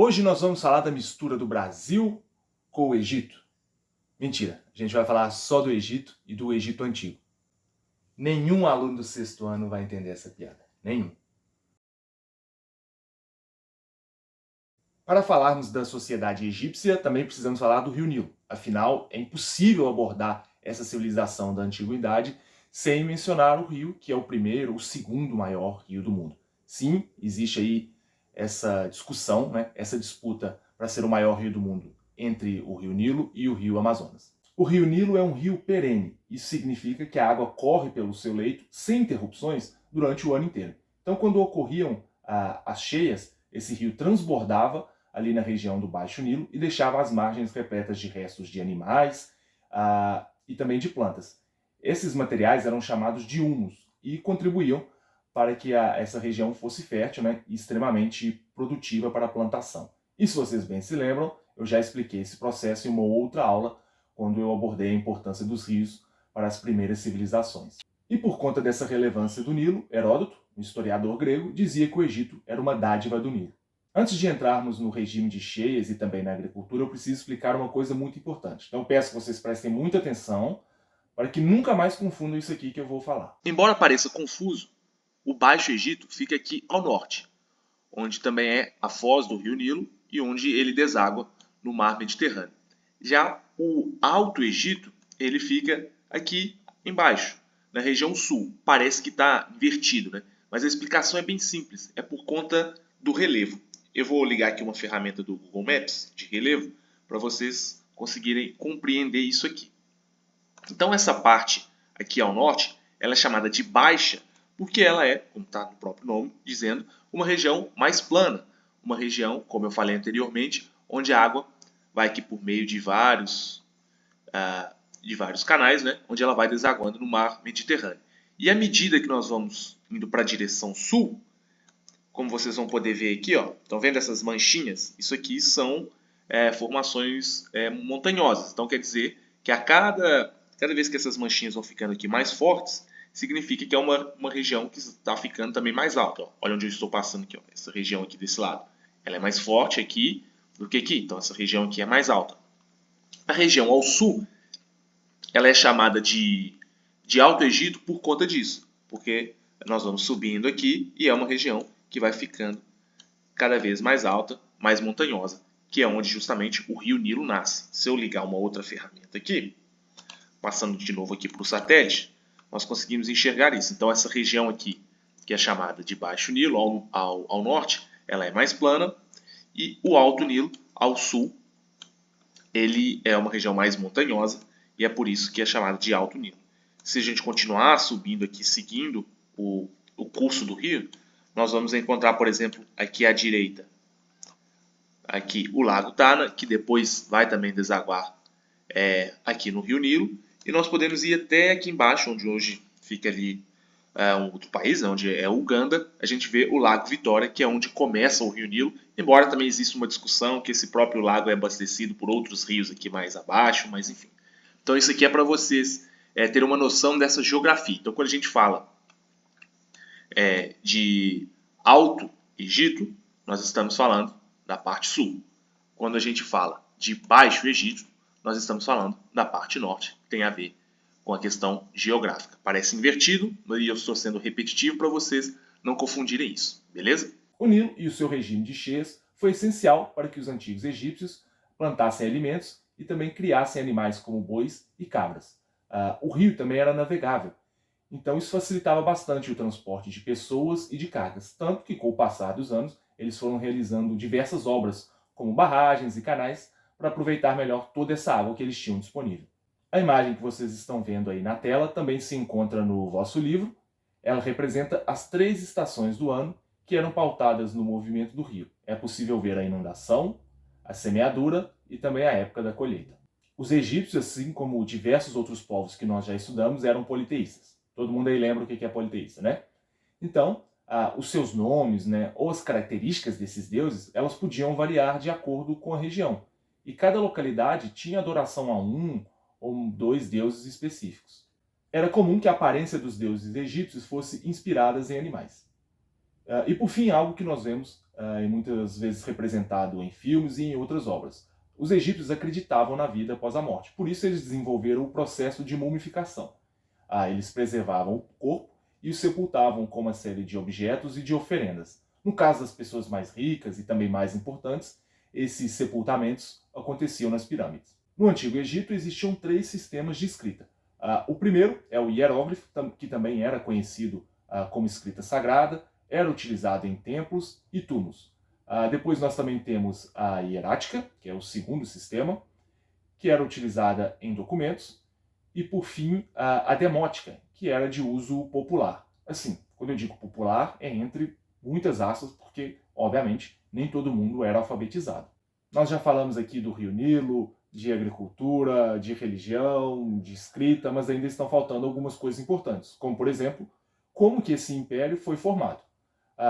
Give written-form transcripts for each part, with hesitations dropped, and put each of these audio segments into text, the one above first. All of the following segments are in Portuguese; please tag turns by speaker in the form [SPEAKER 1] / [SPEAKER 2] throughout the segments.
[SPEAKER 1] Hoje nós vamos falar da mistura do Brasil com o Egito. Mentira, a gente vai falar só do Egito e do Egito Antigo. Nenhum aluno do sexto ano vai entender essa piada. Nenhum. Para falarmos da sociedade egípcia, também precisamos falar do Rio Nilo. Afinal, é impossível abordar essa civilização da antiguidade sem mencionar o rio, que é o primeiro, o segundo maior rio do mundo. Sim, existe aí essa discussão, essa disputa para ser o maior rio do mundo entre o Rio Nilo e o Rio Amazonas. O Rio Nilo é um rio perene. Isso significa que a água corre pelo seu leito sem interrupções durante o ano inteiro. Então, quando ocorriam as cheias, esse rio transbordava ali na região do Baixo Nilo e deixava as margens repletas de restos de animais e também de plantas. Esses materiais eram chamados de humus e contribuíam para que essa região fosse fértil, e extremamente produtiva para a plantação. E se vocês bem se lembram, eu já expliquei esse processo em uma outra aula, quando eu abordei a importância dos rios para as primeiras civilizações. E por conta dessa relevância do Nilo, Heródoto, um historiador grego, dizia que o Egito era uma dádiva do Nilo. Antes de entrarmos no regime de cheias e também na agricultura, eu preciso explicar uma coisa muito importante. Então peço que vocês prestem muita atenção para que nunca mais confundam isso aqui que eu vou falar.
[SPEAKER 2] Embora pareça confuso, o Baixo Egito fica aqui ao norte, onde também é a foz do Rio Nilo e onde ele deságua no Mar Mediterrâneo. Já o Alto Egito, ele fica aqui embaixo, na região sul. Parece que está invertido, né? Mas a explicação é bem simples, é por conta do relevo. Eu vou ligar aqui uma ferramenta do Google Maps de relevo para vocês conseguirem compreender isso aqui. Então essa parte aqui ao norte, ela é chamada de baixa, porque ela é, como está no próprio nome dizendo, uma região mais plana. Uma região, como eu falei anteriormente, onde a água vai aqui por meio de vários canais, né, onde ela vai desaguando no mar Mediterrâneo. E à medida que nós vamos indo para a direção sul, como vocês vão poder ver aqui, ó, estão vendo essas manchinhas? Isso aqui são formações montanhosas. Então quer dizer que cada vez que essas manchinhas vão ficando aqui mais fortes, significa que é uma região que está ficando também mais alta. Ó. Olha onde eu estou passando aqui, ó, essa região aqui desse lado. Ela é mais forte aqui do que aqui, então essa região aqui é mais alta. A região ao sul, ela é chamada de Alto Egito por conta disso, porque nós vamos subindo aqui e é uma região que vai ficando cada vez mais alta, mais montanhosa, que é onde justamente o Rio Nilo nasce. Se eu ligar uma outra ferramenta aqui, passando de novo aqui para o satélite, nós conseguimos enxergar isso. Então essa região aqui, que é chamada de Baixo Nilo ao norte, ela é mais plana, e o Alto Nilo ao sul, ele é uma região mais montanhosa, e é por isso que é chamada de Alto Nilo. Se a gente continuar subindo aqui, seguindo o curso do rio, nós vamos encontrar, por exemplo, aqui à direita, aqui o Lago Tana, que depois vai também desaguar aqui no Rio Nilo, e nós podemos ir até aqui embaixo, onde hoje fica ali um outro país, onde é Uganda, a gente vê o Lago Vitória, que é onde começa o Rio Nilo, embora também exista uma discussão que esse próprio lago é abastecido por outros rios aqui mais abaixo, mas enfim. Então isso aqui é para vocês terem uma noção dessa geografia. Então quando a gente fala de Alto Egito, nós estamos falando da parte sul. Quando a gente fala de Baixo Egito, nós estamos falando da parte norte, que tem a ver com a questão geográfica. Parece invertido, mas eu estou sendo repetitivo para vocês não confundirem isso, beleza?
[SPEAKER 1] O Nilo e o seu regime de cheias foi essencial para que os antigos egípcios plantassem alimentos e também criassem animais como bois e cabras. O rio também era navegável, então isso facilitava bastante o transporte de pessoas e de cargas, tanto que com o passar dos anos eles foram realizando diversas obras, como barragens e canais, para aproveitar melhor toda essa água que eles tinham disponível. A imagem que vocês estão vendo aí na tela também se encontra no vosso livro. Ela representa as 3 estações do ano que eram pautadas no movimento do rio. É possível ver a inundação, a semeadura e também a época da colheita. Os egípcios, assim como diversos outros povos que nós já estudamos, eram politeístas. Todo mundo aí lembra o que é politeísta, né? Então, os seus nomes, ou as características desses deuses, elas podiam variar de acordo com a região. E cada localidade tinha adoração a um ou 2 deuses específicos. Era comum que a aparência dos deuses egípcios fosse inspirada em animais. E por fim, algo que nós vemos e muitas vezes representado em filmes e em outras obras. Os egípcios acreditavam na vida após a morte, por isso eles desenvolveram o processo de mumificação. Eles preservavam o corpo e o sepultavam com uma série de objetos e de oferendas. No caso das pessoas mais ricas e também mais importantes, esses sepultamentos aconteciam nas pirâmides. No Antigo Egito existiam 3 sistemas de escrita. O primeiro é o hieróglifo, que também era conhecido como escrita sagrada, era utilizado em templos e túmulos. Depois nós também temos a hierática, que é o segundo sistema, que era utilizada em documentos, e por fim a demótica, que era de uso popular. Assim, quando eu digo popular, é entre muitas aspas, porque, obviamente, nem todo mundo era alfabetizado. Nós já falamos aqui do Rio Nilo, de agricultura, de religião, de escrita, mas ainda estão faltando algumas coisas importantes, como, por exemplo, como que esse império foi formado.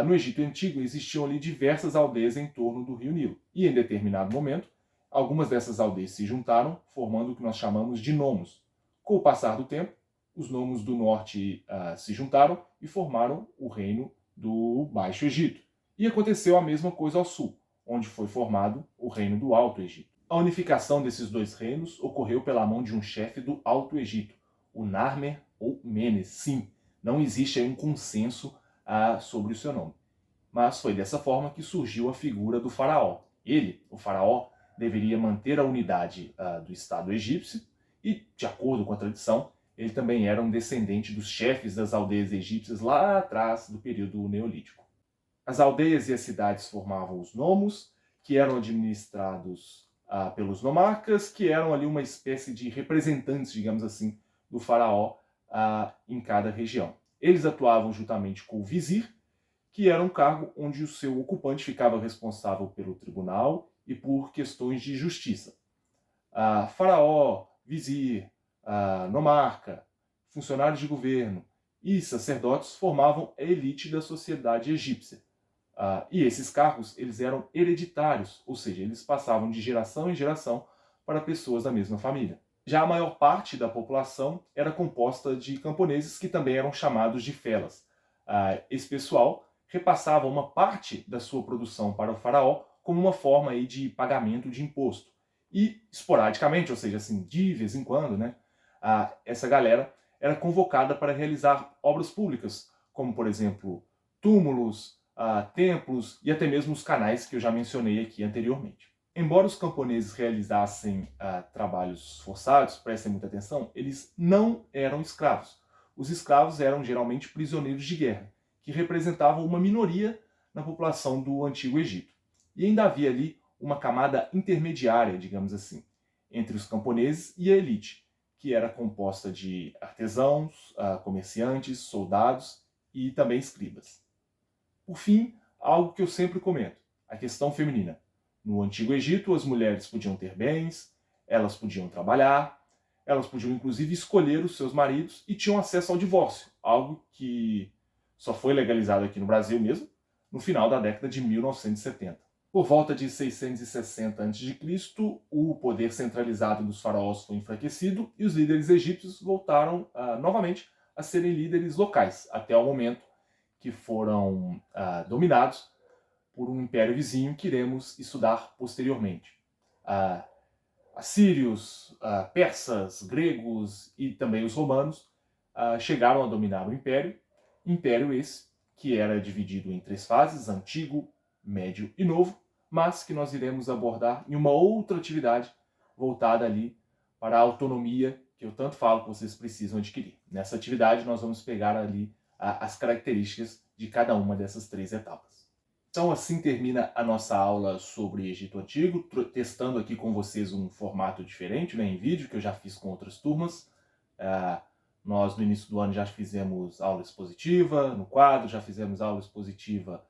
[SPEAKER 1] No Egito Antigo existiam ali diversas aldeias em torno do Rio Nilo, e em determinado momento, algumas dessas aldeias se juntaram, formando o que nós chamamos de nomos. Com o passar do tempo, os nomos do norte se juntaram e formaram o reino do Baixo Egito. E aconteceu a mesma coisa ao sul, onde foi formado o reino do Alto Egito. A unificação desses 2 reinos ocorreu pela mão de um chefe do Alto Egito, o Narmer ou Menes. Sim, não existe aí um consenso sobre o seu nome. Mas foi dessa forma que surgiu a figura do faraó. Ele, o faraó, deveria manter a unidade do Estado egípcio e, de acordo com a tradição, ele também era um descendente dos chefes das aldeias egípcias lá atrás do período neolítico. As aldeias e as cidades formavam os nomos, que eram administrados pelos nomarcas, que eram ali uma espécie de representantes, digamos assim, do faraó em cada região. Eles atuavam juntamente com o vizir, que era um cargo onde o seu ocupante ficava responsável pelo tribunal e por questões de justiça. Faraó, vizir, nomarca, funcionários de governo e sacerdotes formavam a elite da sociedade egípcia. E esses cargos eles eram hereditários, ou seja, eles passavam de geração em geração para pessoas da mesma família. Já a maior parte da população era composta de camponeses que também eram chamados de felas. Esse pessoal repassava uma parte da sua produção para o faraó como uma forma aí de pagamento de imposto. E esporadicamente, ou seja, assim, de vez em quando, né, essa galera era convocada para realizar obras públicas, como, por exemplo, túmulos, templos e até mesmo os canais que eu já mencionei aqui anteriormente. Embora os camponeses realizassem trabalhos forçados, prestem muita atenção, eles não eram escravos. Os escravos eram geralmente prisioneiros de guerra, que representavam uma minoria na população do Antigo Egito. E ainda havia ali uma camada intermediária, digamos assim, entre os camponeses e a elite, que era composta de artesãos, comerciantes, soldados e também escribas. Por fim, algo que eu sempre comento, a questão feminina. No Antigo Egito, as mulheres podiam ter bens, elas podiam trabalhar, elas podiam inclusive escolher os seus maridos e tinham acesso ao divórcio, algo que só foi legalizado aqui no Brasil mesmo, no final da década de 1970. Por volta de 660 a.C., o poder centralizado dos faraós foi enfraquecido e os líderes egípcios voltaram novamente a serem líderes locais, até o momento que foram dominados por um império vizinho que iremos estudar posteriormente. Assírios, persas, gregos e também os romanos chegaram a dominar o império esse que era dividido em 3 fases, antigo, médio e novo, mas que nós iremos abordar em uma outra atividade voltada ali para a autonomia que eu tanto falo que vocês precisam adquirir. Nessa atividade nós vamos pegar ali as características de cada uma dessas 3 etapas. Então assim termina a nossa aula sobre Egito Antigo, testando aqui com vocês um formato diferente, né, em vídeo, que eu já fiz com outras turmas. Nós no início do ano já fizemos aula expositiva no quadro, já fizemos aula expositiva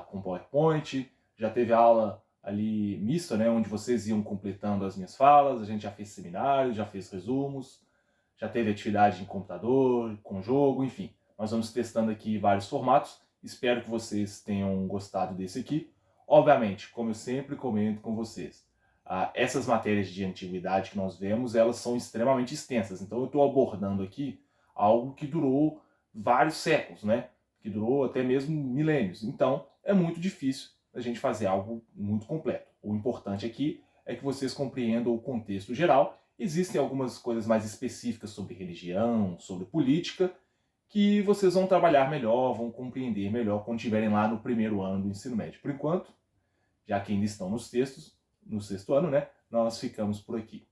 [SPEAKER 1] com PowerPoint, já teve aula ali mista, né, onde vocês iam completando as minhas falas, a gente já fez seminários, já fez resumos, já teve atividade em computador, com jogo, enfim. Nós vamos testando aqui vários formatos, espero que vocês tenham gostado desse aqui. Obviamente, como eu sempre comento com vocês, essas matérias de antiguidade que nós vemos, elas são extremamente extensas, então eu estou abordando aqui algo que durou vários séculos, né? Que durou até mesmo milênios. Então, é muito difícil a gente fazer algo muito completo. O importante aqui é que vocês compreendam o contexto geral. Existem algumas coisas mais específicas sobre religião, sobre política, que vocês vão trabalhar melhor, vão compreender melhor quando estiverem lá no primeiro ano do ensino médio. Por enquanto, já que ainda estão nos textos, no sexto ano, né, nós ficamos por aqui.